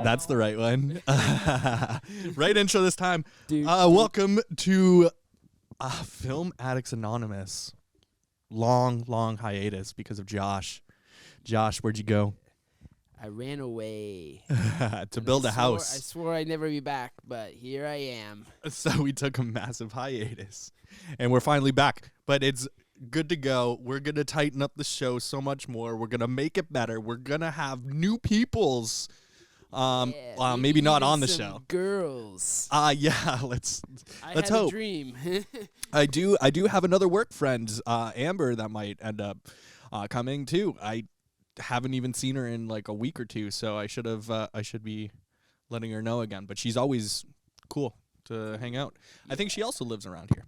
That's the right one. Right intro this time. Welcome to Film Addicts Anonymous. Long hiatus because of Josh. Josh, where'd you go? I ran away. To build a house. I swore I'd never be back, but here I am. So we took a massive hiatus. And we're finally back. But it's good to go. We're going to tighten up the show so much more. We're going to make it better. We're going to have new peoples. Maybe not on the show. Girls. Yeah, let's had hope. A dream. I do have another work friend, Amber, that might end up coming too. I haven't even seen her in like a week or two, so I should be letting her know again. But she's always cool to hang out. Yeah. I think she also lives around here.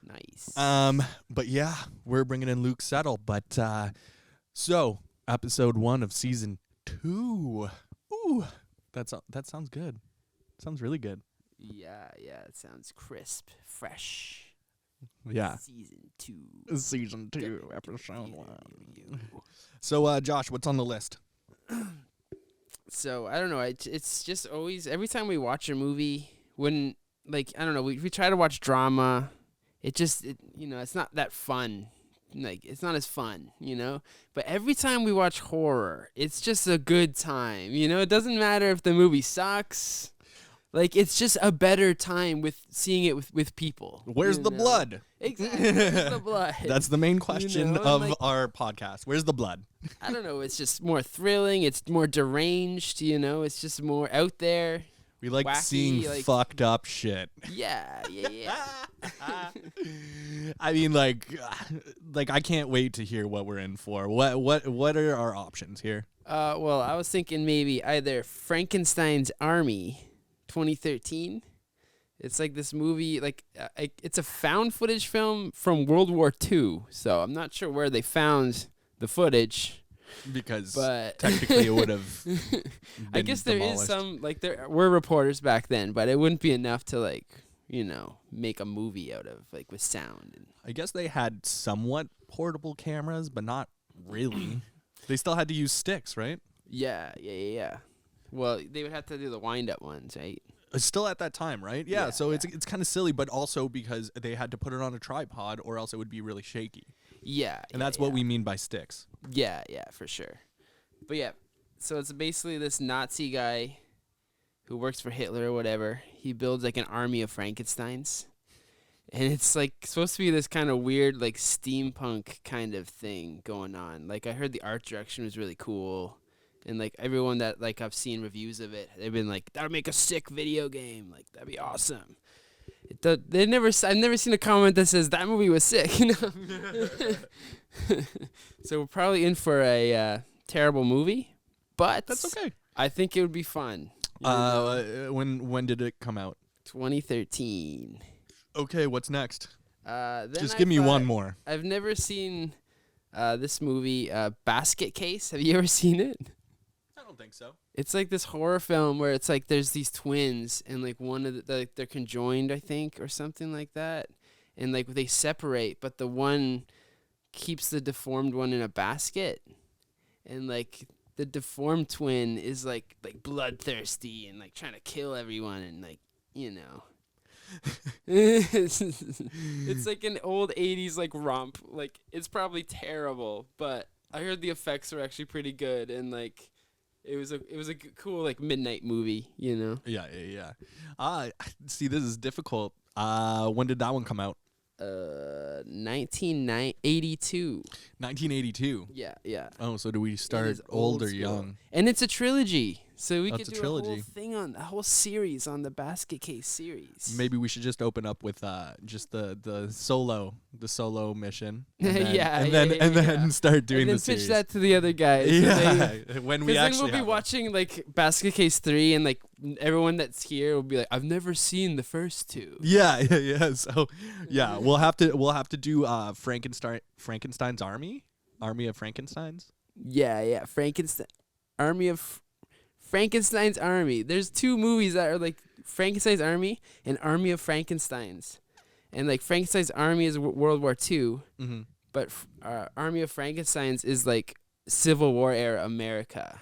Nice. But yeah, we're bringing in Luke Settle. But so episode 1 of season 2. Ooh, that sounds good. Sounds really good. Yeah, it sounds crisp, fresh. Yeah. Season 2, episode 1. So, Josh, what's on the list? So I don't know. It's just always every time we watch a movie, when I don't know, we try to watch drama. It's not that fun. Like, it's not as fun, But every time we watch horror, it's just a good time, It doesn't matter if the movie sucks. Like, it's just a better time with seeing it with people. Where's the blood? Exactly. Where's the blood? That's the main question of our podcast. Where's the blood? I don't know. It's just more thrilling. It's more deranged, It's just more out there. We like wacky, seeing fucked up shit. Yeah. I mean, like I can't wait to hear what we're in for. What are our options here? Well, I was thinking maybe either Frankenstein's Army, 2013. It's like this movie, it's a found footage film from World War II. So I'm not sure where they found the footage. Because technically it would have I guess demolished. There is some, there were reporters back then, but it wouldn't be enough to, make a movie out of, with sound. I guess they had somewhat portable cameras, but not really. They still had to use sticks, right? Yeah. Well, they would have to do the wind-up ones, right? Still at that time, right? Yeah, so it's kind of silly, but also because they had to put it on a tripod or else it would be really shaky. Yeah. And that's what we mean by sticks. Yeah, for sure. But yeah, so it's basically this Nazi guy who works for Hitler or whatever. He builds an army of Frankensteins. And it's supposed to be this kind of weird steampunk kind of thing going on. I heard the art direction was really cool. And everyone that I've seen reviews of it, they've been like, that'll make a sick video game. That'd be awesome. I've never seen a comment that says that movie was sick. So we're probably in for a terrible movie, but that's okay. I think it would be fun. When did it come out? 2013. Okay, what's next? Just give me one more. I've never seen this movie, Basket Case. Have you ever seen it? I don't think so. It's this horror film where it's there's these twins and one of they're conjoined, I think, or something like that, and they separate, but the one keeps the deformed one in a basket, and the deformed twin is bloodthirsty and trying to kill everyone and it's an old 80s romp. It's probably terrible, but I heard the effects were actually pretty good and it was a cool midnight movie, Yeah. See, this is difficult. When did that one come out? 1982. 1982. Yeah. Oh, so do we start old or young? And it's a trilogy. So we could do a whole thing a whole series on the Basket Case series. Maybe we should just open up with just the solo mission. And then, and then start doing the series. Pitch that to the other guys. When we actually we'll be watching Basket Case 3 and everyone that's here will be like, I've never seen the first two. Yeah. So we'll have to do Frankenstein's Army of Frankensteins. Yeah, Frankenstein's Army. There's two movies that are Frankenstein's Army and Army of Frankensteins. And Frankenstein's Army is World War II, but Army of Frankenstein's is Civil War era America.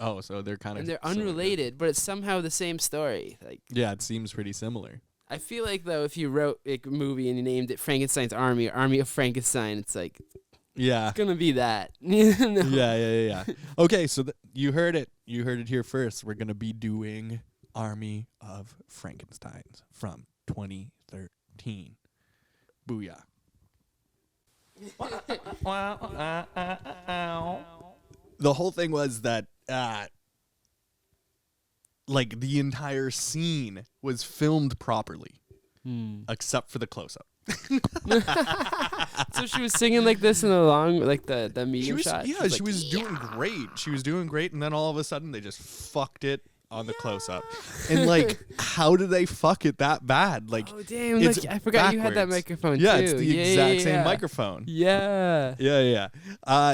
Oh, so they're kind of and they're unrelated, but it's somehow the same story. Like, yeah, it seems pretty similar. I feel like though, if you wrote like, a movie and you named it Frankenstein's Army or Army of Frankenstein, it's like Yeah. it's gonna be that. You know? Yeah. Okay, so you heard it. You heard it here first. We're gonna be doing Army of Frankensteins from 2013. Booyah. The whole thing was that like the entire scene was filmed properly except for the close-up. So she was singing like this in the long, like the medium shot. Yeah, she was doing great. She was doing great, and then all of a sudden they just fucked it on the close-up. And like, how did they fuck it that bad? Like, oh damn! it's Like, I forgot you had that backwards. microphone Yeah, too. it's the exact same microphone. Yeah. Yeah.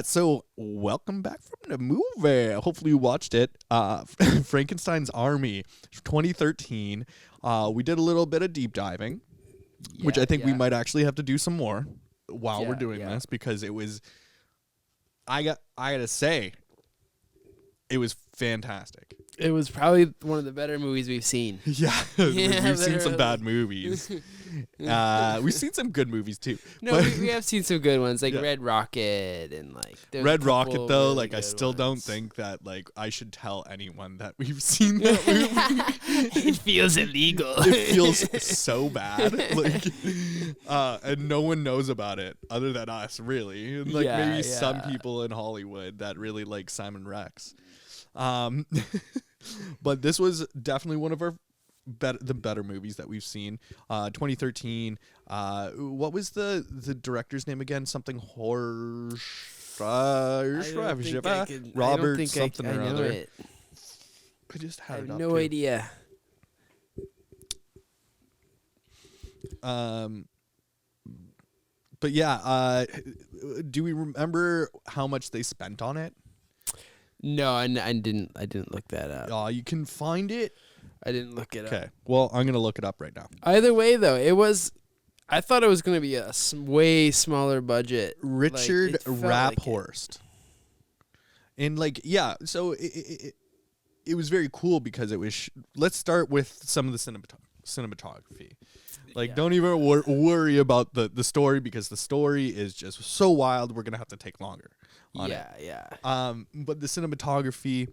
So welcome back from the movie. Hopefully you watched it. Frankenstein's Army, 2013. We did a little bit of deep diving, which I think we might actually have to do some more while we're doing this, because it was. I gotta say, it was fantastic. It was probably one of the better movies we've seen. Yeah, we've seen some bad movies. We've seen some good movies too. No, we have seen some good ones, like Red Rocket and like Red Rocket though. really Like, I good still don't ones. think that like I should tell anyone that we've seen that movie. It feels illegal. It feels so bad, like, and no one knows about it other than us, really, and like maybe some people in Hollywood that really like Simon Rex. But this was definitely one of our better movies that we've seen. 2013. What was the director's name again? Something horror. Robert something or other. It. I just I had have it up no too. idea. But yeah, do we remember how much they spent on it? No, I didn't look that up. You can find it. I didn't look it up. Okay. Well, I'm gonna look it up right now. Either way, though, I thought it was going to be a way smaller budget. Richard Like, it felt like it. Raaphorst. And like, yeah, so it was very cool because it was. Let's start with some of the cinematography. Like, don't even worry about the story, because the story is just so wild. We're gonna have to take longer on it. Yeah. But the cinematography,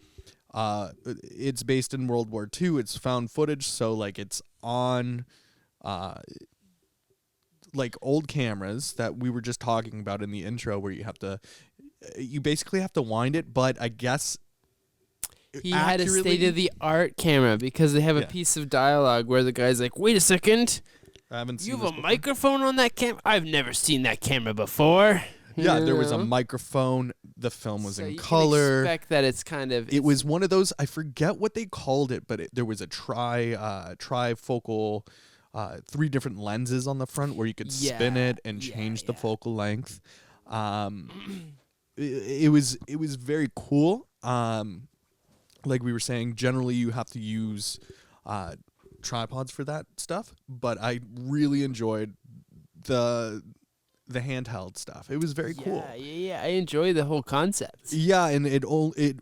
it's based in World War II. It's found footage, so like it's on, like old cameras that we were just talking about in the intro, where you basically have to wind it. But I guess he had a state-of-the-art camera, because they have a piece of dialogue where the guy's like, "Wait a second, I haven't seen you have this a before. microphone on that camera? I've never seen that camera before." Yeah, there was a know? microphone. The film was So in you can color. expect that it's kind of. It was one of those, I forget what they called it, but there was a trifocal, 3 different lenses on the front where you could spin it and change the focal length. It was very cool. Like we were saying, generally you have to use tripods for that stuff, but I really enjoyed the handheld stuff. It was very cool. Yeah. I enjoy the whole concept. Yeah, and it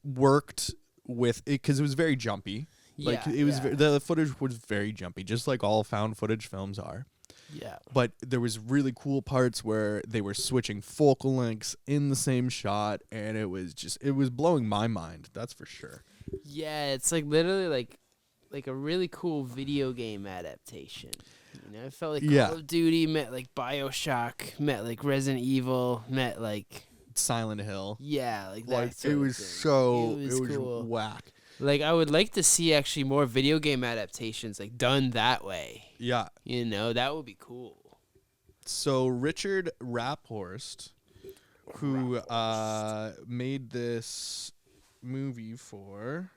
worked with it because it was very jumpy. Like it was the footage was very jumpy, just like all found footage films are. Yeah. But there was really cool parts where they were switching focal lengths in the same shot, and it was blowing my mind. That's for sure. Yeah, it's like literally like a really cool video game adaptation. You know, it felt like Call of Duty met like BioShock, met like Resident Evil, met like Silent Hill. Yeah, like that. Like sort it of was thing. it was cool. whack. Like I would like to see actually more video game adaptations like done that way. Yeah. You know, that would be cool. So Richard Raaphorst, who made this movie for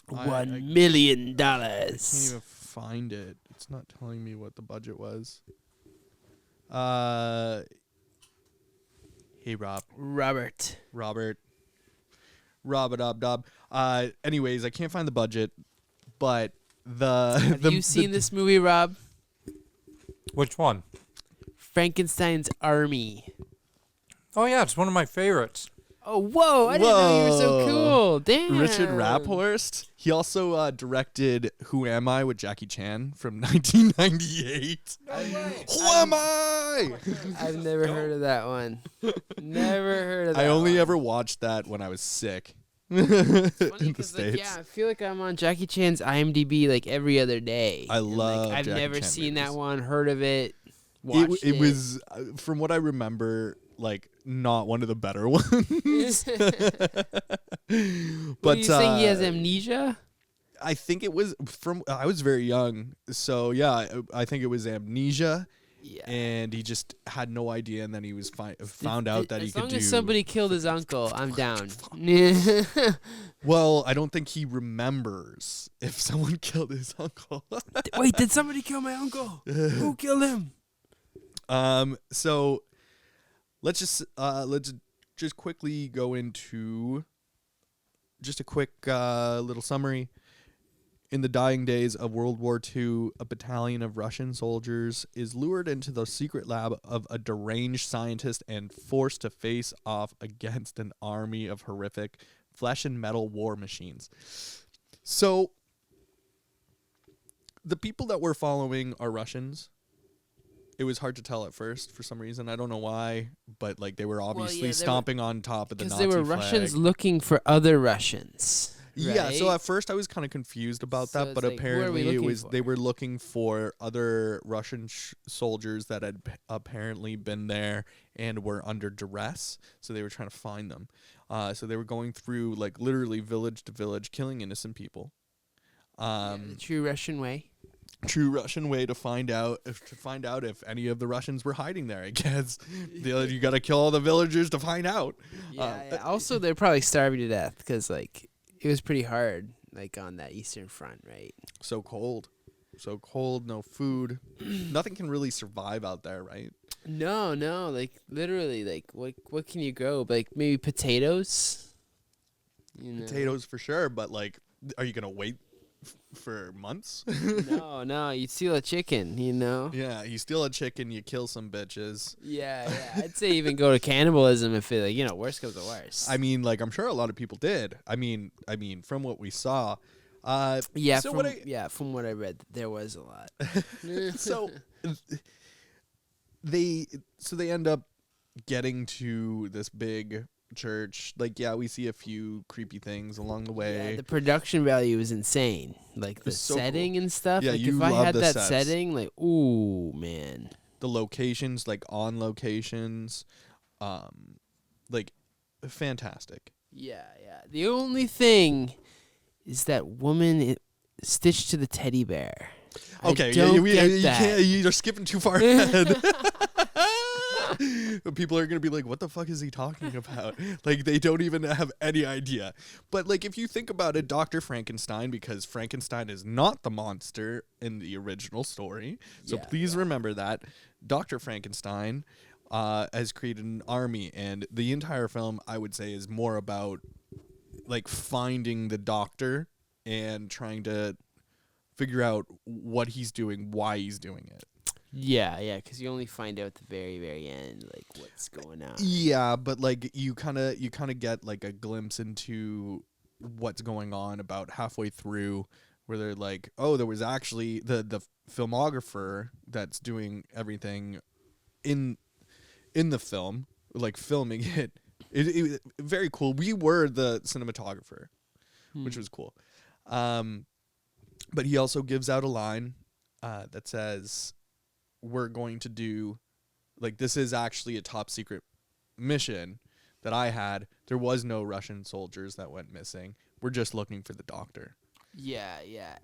$1 million. I can't even find it. It's not telling me what the budget was. Hey Robert. Dob. Anyways, I can't find the budget, but Have you seen this movie, Rob? Which one? Frankenstein's Army. Oh yeah, it's one of my favorites. Oh, whoa! I didn't know you were so Whoa. cool. Damn. Richard Raaphorst. He also directed Who Am I with Jackie Chan from 1998. No way. Who am I? I've never heard of that one. Never heard of that. I only one. ever watched that when I was sick. Funny in the 'cause, States. like, yeah, I feel like I'm on Jackie Chan's IMDb like every other day. I And, love I've Jackie never Chan seen movies. that one. Heard of it. Watched It was, from what I remember, like not one of the better ones. But But you saying he has amnesia? I think it was I was very young, so yeah, I think it was amnesia, Yeah. and he just had no idea, and then he was found out that he could As do. long as somebody killed his uncle, I'm down. Well, I don't think he remembers if someone killed his uncle. Wait, did somebody kill my uncle? Who killed him? So let's just quickly go into just a quick little summary. In the dying days of World War II, a battalion of Russian soldiers is lured into the secret lab of a deranged scientist and forced to face off against an army of horrific flesh and metal war machines. So the people that we're following are Russians. It was hard to tell at first for some reason. I don't know why, but like they were obviously they were- stomping on top of the Because Nazi they were flag. Russians looking for other Russians. Yeah, so right? at first I was kind of confused about So that, it's but like, who are we apparently it looking was they for? were looking for other Russian soldiers that had apparently been there and were under duress, so they were trying to find them. So they were going through like literally village to village, killing innocent people. The true Russian way. True Russian way to find out if any of the Russians were hiding there. I guess you got to kill all the villagers to find out. Yeah. Also, they're probably starving to death because like it was pretty hard, like on that Eastern Front, right? So cold, no food. Nothing can really survive out there, right? No, like literally, like what can you grow? Like maybe potatoes. You know? Potatoes for sure, but like, are you gonna wait for months? No, you steal a chicken, you know? Yeah, you steal a chicken, you kill some bitches. Yeah. I'd say even go to cannibalism if it, like, worst comes to worst. I mean, like, I'm sure a lot of people did. I mean, from what we saw. Yeah, so from what I read, there was a lot. so they end up getting to this big church. Like, yeah, we see a few creepy things along the way. Yeah, the production value is insane. Like the It's so setting cool. and stuff. Yeah, like you if I love had the that sets. setting, like, ooh, man. The locations, like on locations, like fantastic. Yeah. The only thing is that woman stitched to the teddy bear. Okay, I don't you get that. can't. You're skipping too far ahead. People are gonna be like, "What the fuck is he talking about?" Like they don't even have any idea. But like, if you think about it, Dr. Frankenstein, because Frankenstein is not the monster in the original story, so Yeah, please remember that Dr. Frankenstein has created an army, and the entire film, I would say, is more about like finding the doctor and trying to figure out what he's doing, why he's doing it. Yeah, because you only find out at the very, very end, like, what's going on. Yeah, but like you kind of get like a glimpse into what's going on about halfway through, where they're like, oh, there was actually the filmographer that's doing everything in the film, like filming it. It very cool. We were the cinematographer, which was cool. But he also gives out a line that says, we're going to do, like, this is actually a top secret mission that I had. There was no Russian soldiers that went missing. We're just looking for the doctor. Yeah.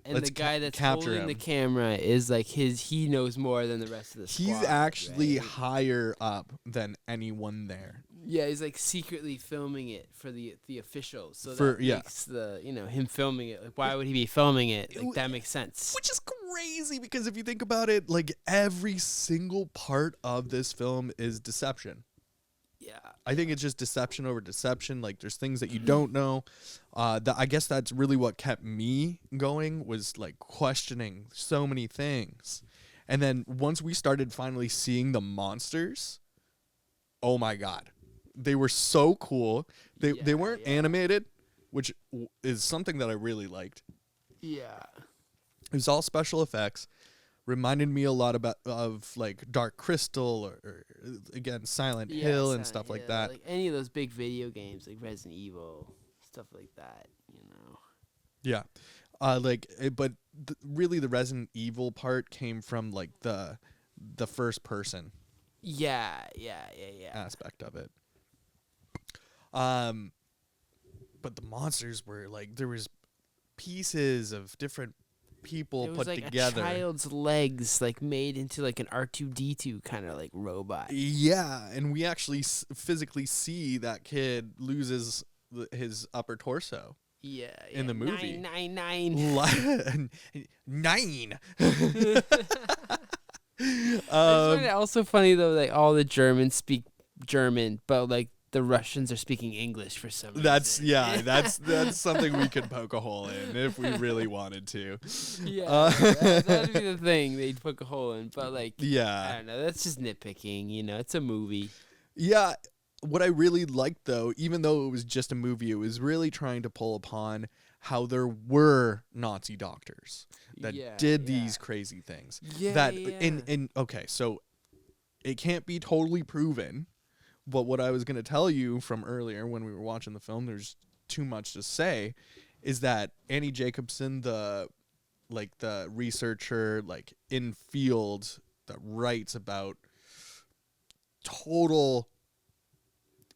And Let's the guy that's capture holding the him. camera is like he knows more than the rest of the squad. He's actually right? higher up than anyone there. Yeah, he's like secretly filming it for the officials. So For- that yeah. makes the him filming it. Like, why would he be filming it? Like, that makes sense. Which is crazy because if you think about it, like every single part of this film is deception. Yeah. I think it's just deception over deception. Like there's things that you don't know. I guess that's really what kept me going, was like questioning so many things. And then once we started finally seeing the monsters, oh my God. they were so cool. They weren't yeah. animated, which is something that I really liked. Yeah. It was all special effects. Reminded me a lot of like Dark Crystal or again Silent Hill and stuff like that. Like any of those big video games like Resident Evil, stuff like that, you know. Yeah. But really the Resident Evil part came from like the first person Yeah. aspect of it. But the monsters were like, there was pieces of different people There was put like together. a child's legs like made into like an R2D2 kind of like robot. Yeah, and we actually physically see that kid loses his upper torso. Yeah. In the movie. 999. 9. I find it also funny though, like all the Germans speak German, but like the Russians are speaking English for some reason. That's something we could poke a hole in if we really wanted to. Yeah, that'd be the thing they'd poke a hole in. But like, Yeah. I don't know. That's just nitpicking. You know, it's a movie. Yeah, what I really liked though, even though it was just a movie, it was really trying to pull upon how there were Nazi doctors that did these crazy things. And okay, so it can't be totally proven. But what I was going to tell you from earlier when we were watching the film, there's too much to say, is that Annie Jacobson, the researcher like in field that writes about total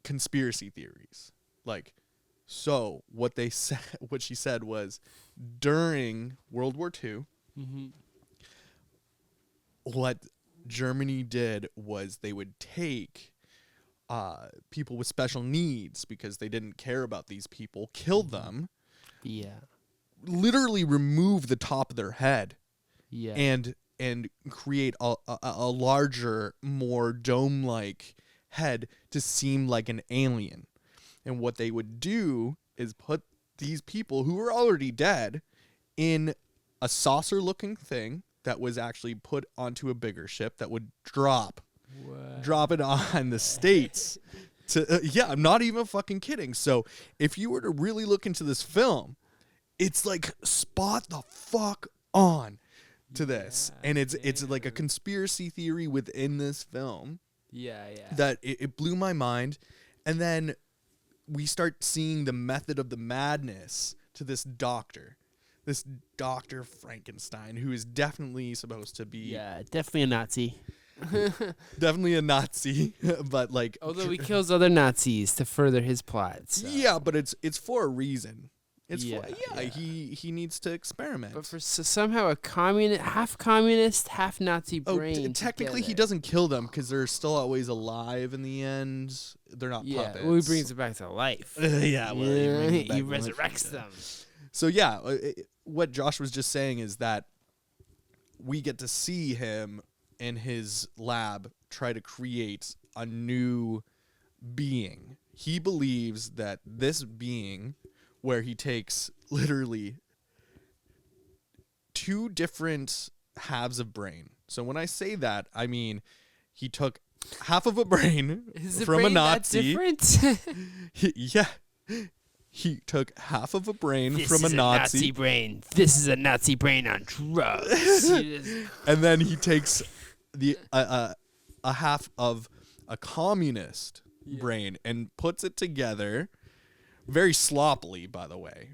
conspiracy theories. Like, so what she said was during World War II, what Germany did was they would take people with special needs because they didn't care about these people, kill them, literally remove the top of their head, and create a larger, more dome-like head to seem like an alien. And what they would do is put these people who were already dead in a saucer-looking thing that was actually put onto a bigger ship that would drop it on the States. I'm not even fucking kidding. So if you were to really look into this film, it's like spot the fuck on to this. And it's like a conspiracy theory within this film. That it blew my mind. And then we start seeing the method of the madness to this doctor Frankenstein, who is definitely supposed to be definitely a Nazi. Definitely a Nazi, but like, although he kills other Nazis to further his plot. So. Yeah, but it's for a reason. He needs to experiment. But for somehow a half communist, half Nazi brain. Technically, he doesn't kill them because they're still always alive in the end. They're not puppets. Well, he brings it back to life. He resurrects them. So what Josh was just saying is that we get to see him in his lab try to create a new being. He believes that this being, where he takes literally two different halves of brain. So when I say that, I mean he took half of a brain from a Nazi. He took half of a brain from a Nazi. Nazi brain. This is a Nazi brain on drugs. And then he takes a half of a communist brain and puts it together very sloppily, by the way.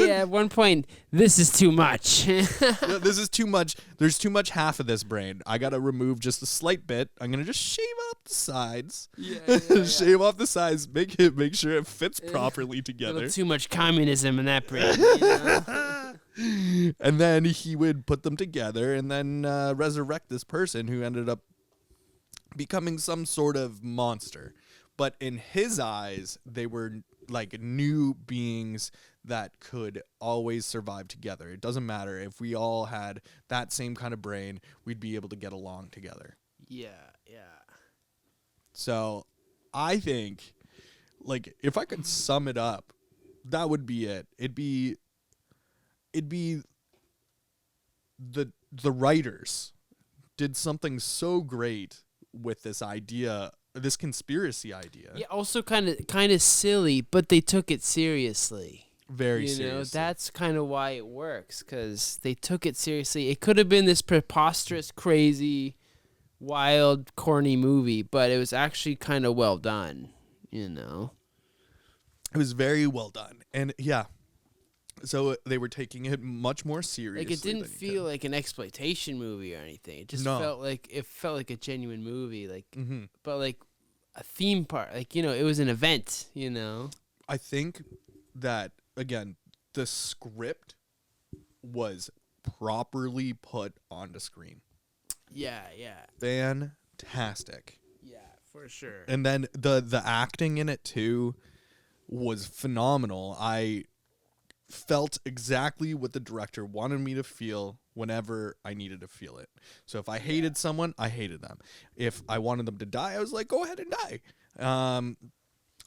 At one point, this is too much. This is too much. There's too much half of this brain. I got to remove just a slight bit. I'm going to just shave up the sides. Shave off the sides. Make sure it fits properly together. A little too much communism in that brain. You know? And then he would put them together and then resurrect this person who ended up becoming some sort of monster. But in his eyes, they were like new beings that could always survive together. It doesn't matter. If we all had that same kind of brain, we'd be able to get along together. So I think, like, if I could sum it up, that would be it. It'd be the writers did something so great with this idea this conspiracy idea. Yeah, also kind of silly, but they took it seriously. Very You know, seriously. that's kind of why it works, because they took it seriously. It could have been this preposterous, crazy, wild, corny movie, but it was actually kind of well done, you know? It was very well done. And yeah, so they were taking it much more seriously. Like, it didn't than you feel like an exploitation movie or anything. It just No. felt like a genuine movie, like, could. but like a theme park, like, you know, it was an event, you know? I think that, again, the script was properly put onto screen. Yeah. Fantastic. Yeah, for sure. And then the acting in it too was phenomenal. I felt exactly what the director wanted me to feel whenever I needed to feel it. So if I hated someone, I hated them. If I wanted them to die, I was like, go ahead and die.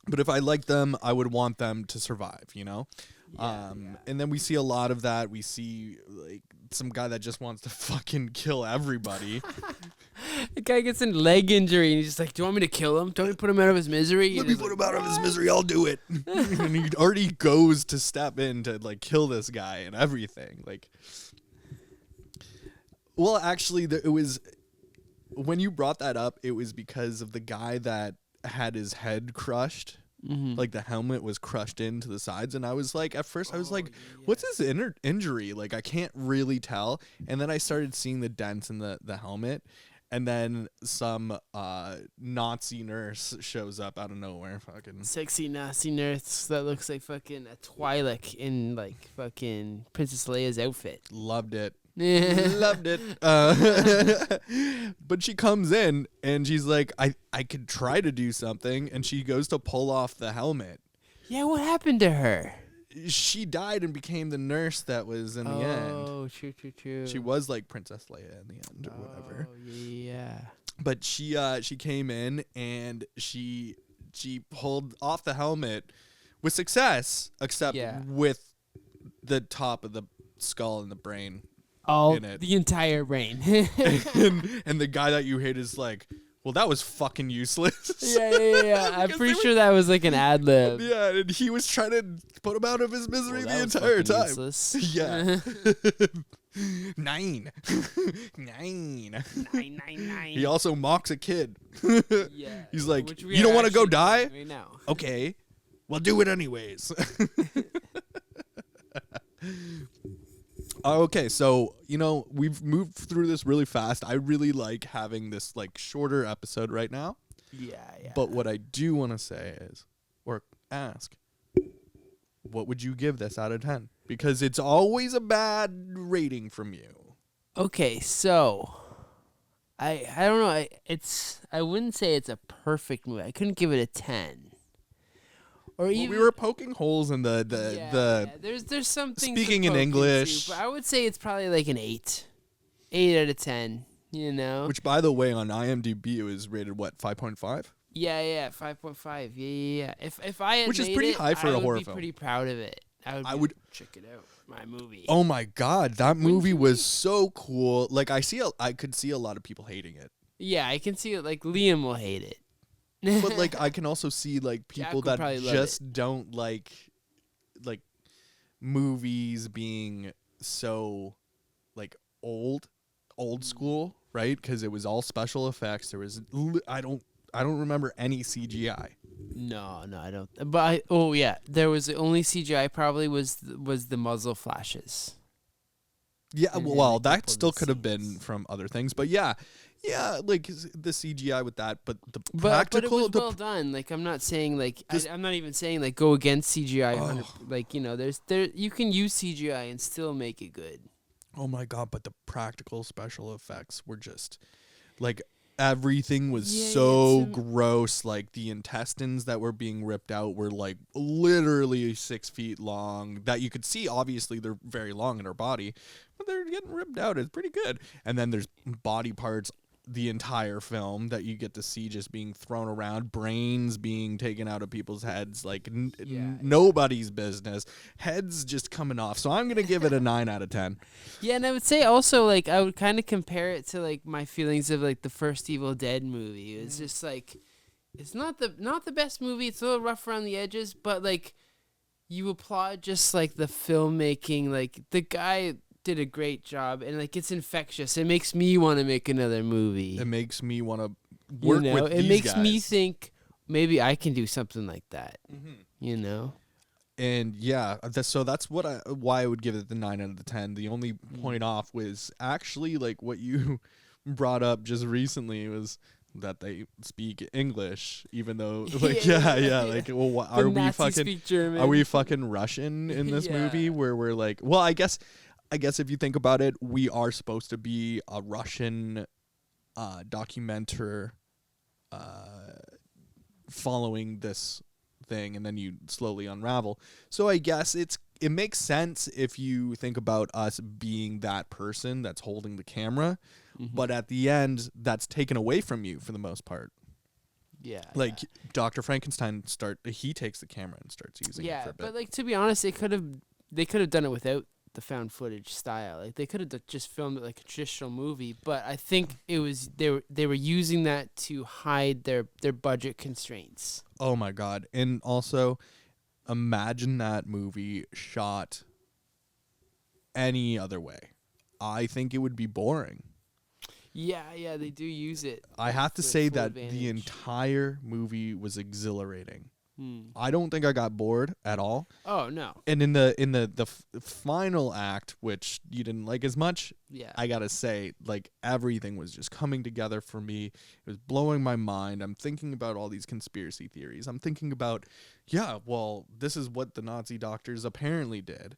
But if I liked them, I would want them to survive, you know? And then we see a lot of that. We see like some guy that just wants to fucking kill everybody. The guy gets a leg injury and he's just like, do you want me to kill him? Don't we put him out of his misery? Let And me he's put like, him out of his misery. I'll do it. And he already goes to step in to like kill this guy and everything. Like, well, actually, it was when you brought that up. It was because of the guy that had his head crushed. Like the helmet was crushed into the sides, and I was like, at first I was like, what's his injury? Like, I can't really tell. And then I started seeing the dents in the helmet, and then some Nazi nurse shows up out of nowhere. Fucking sexy Nazi nurse that looks like fucking a Twi'lek in like fucking Princess Leia's outfit. loved it. Yeah. Loved it. But she comes in and she's like, I could try to do something. And she goes to pull off the helmet. Yeah, what happened to her? She died and became the nurse that was in the end. Oh, true. She was like Princess Leia in the end or whatever. Oh, yeah. But she came in and she pulled off the helmet with success, except with the top of the skull and the brain. All in it. the entire brain. and the guy that you hate is like, well, that was fucking useless. Yeah. I'm pretty sure that was like an ad lib. Yeah, and he was trying to put him out of his misery the entire time. Useless. Yeah. 9. 9. He also mocks a kid. Yeah. He's like, Which we you don't are want to go actually die? doing right now. Okay. Well, do it anyways. Okay, so, you know, we've moved through this really fast. I really like having this, like, shorter episode right now. Yeah. But what I do want to say is, or ask, what would you give this out of 10? Because it's always a bad rating from you. Okay, so I don't know. I wouldn't say it's a perfect movie. I couldn't give it a 10. Or even We were poking holes in the there's some things speaking to in poke English. into, but I would say it's probably like an 8. 8 out of 10, you know? Which, by the way, on IMDb it was rated, what, 5.5? Yeah, 5.5. Yeah. If I had Which is made pretty it, high for I a would horror be film. pretty proud of it. I would check it out. My movie. Oh my god, that movie you was so cool. Like, I could see a lot of people hating it. Yeah, I can see it. Like, Liam will hate it. But like I can also see like Jack people would that probably love just don't like movies being so like old school, right? Because it was all special effects. There was I don't remember any CGI. No, I don't. But there was the only CGI probably was the muzzle flashes. Yeah, And then well, a that couple still of the could have been scenes. from other things, but yeah, like the CGI with that, but the But it practical, was well done. Like, I'm not saying like I'm not even saying like go against CGI. Like, you know, you can use CGI and still make it good. oh my god, but the practical special effects were just like everything was so gross. Like the intestines that were being ripped out were like literally 6 feet long. That you could see. Obviously, they're very long in her body, but they're getting ripped out. It's pretty good. And then there's body parts the entire film that you get to see just being thrown around, brains being taken out of people's heads, like nobody's business, heads just coming off. So I'm gonna give it a 9 out of 10. Yeah, and I would say also like I would kind of compare it to like my feelings of like the first Evil Dead movie. It was just like, it's not the best movie. It's a little rough around the edges, but like you applaud just like the filmmaking. Like the guy did a great job, and like it's infectious. It makes me want to make another movie. It makes me want to work with it these makes guys. me think maybe I can do something like that. Mm-hmm. You know. And yeah, so that's why I would give it the 9 out of the 10. The only point off was actually like what you brought up just recently was that they speak English, even though like like well, are we fucking Russian in this movie where we're like, well, I guess if you think about it, we are supposed to be a Russian documenter following this thing, and then you slowly unravel. So I guess it makes sense if you think about us being that person that's holding the camera, but at the end that's taken away from you for the most part. Like Dr. Frankenstein he takes the camera and starts using it for a bit. But like to be honest, they could have done it without the found footage style. Like they could have just filmed it like a traditional movie, but I think it was they were using that to hide their budget constraints. Oh my god. And also imagine that movie shot any other way. I think it would be boring. Yeah, they do use it. I have to say that the entire movie was exhilarating. I don't think I got bored at all. Oh no! And in the final act, which you didn't like as much, I gotta say, like everything was just coming together for me. It was blowing my mind. I'm thinking about all these conspiracy theories. I'm thinking about, this is what the Nazi doctors apparently did.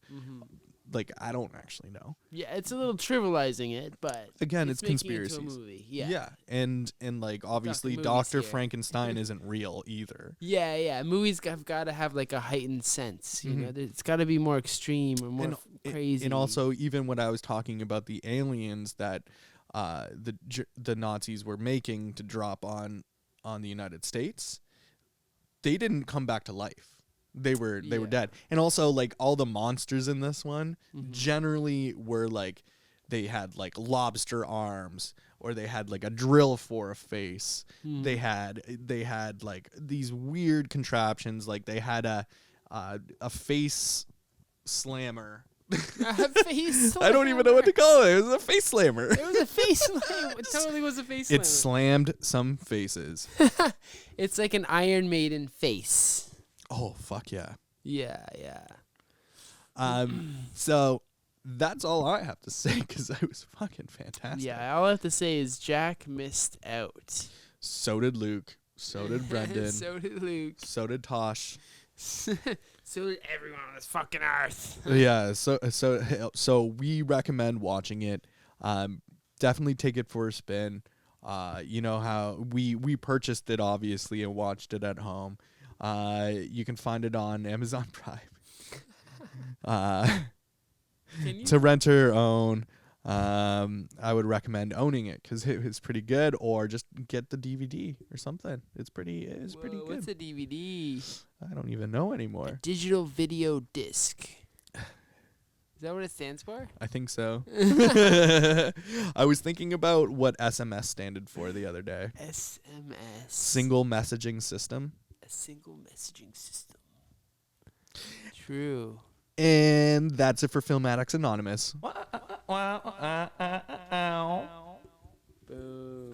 Like I don't actually know. Yeah, it's a little trivializing it, but again, it's making conspiracies. it into a movie. Yeah, and like obviously Dr. Frankenstein isn't real either. Yeah. Movies have got to have like a heightened sense. You know, it's got to be more extreme or more crazy. And also, even when I was talking about the aliens that the Nazis were making to drop on the United States, they didn't come back to life. They were dead. And also like all the monsters in this one generally were like they had like lobster arms, or they had like a drill for a face. They had like these weird contraptions, like they had a face slammer. I don't even know what to call it. It was a face slammer. It was a face slammer. It totally was a face slammer. It slammed some faces. It's like an Iron Maiden face. Oh, fuck yeah. Yeah. So that's all I have to say, because it was fucking fantastic. Yeah, all I have to say is Jack missed out. So did Luke. So did Brendan. So did Luke. So did Tosh. So did everyone on this fucking earth. Yeah, so we recommend watching it. Definitely take it for a spin. You know how we purchased it, obviously, and watched it at home. You can find it on Amazon Prime. To rent or own. I would recommend owning it because it was pretty good, or just get the DVD or something. It's pretty good. What's a DVD? I don't even know anymore. A digital video disc. Is that what it stands for? I think so. I was thinking about what SMS standed for the other day. SMS. Single messaging system. A single messaging system. True. And that's it for Film Addicts Anonymous.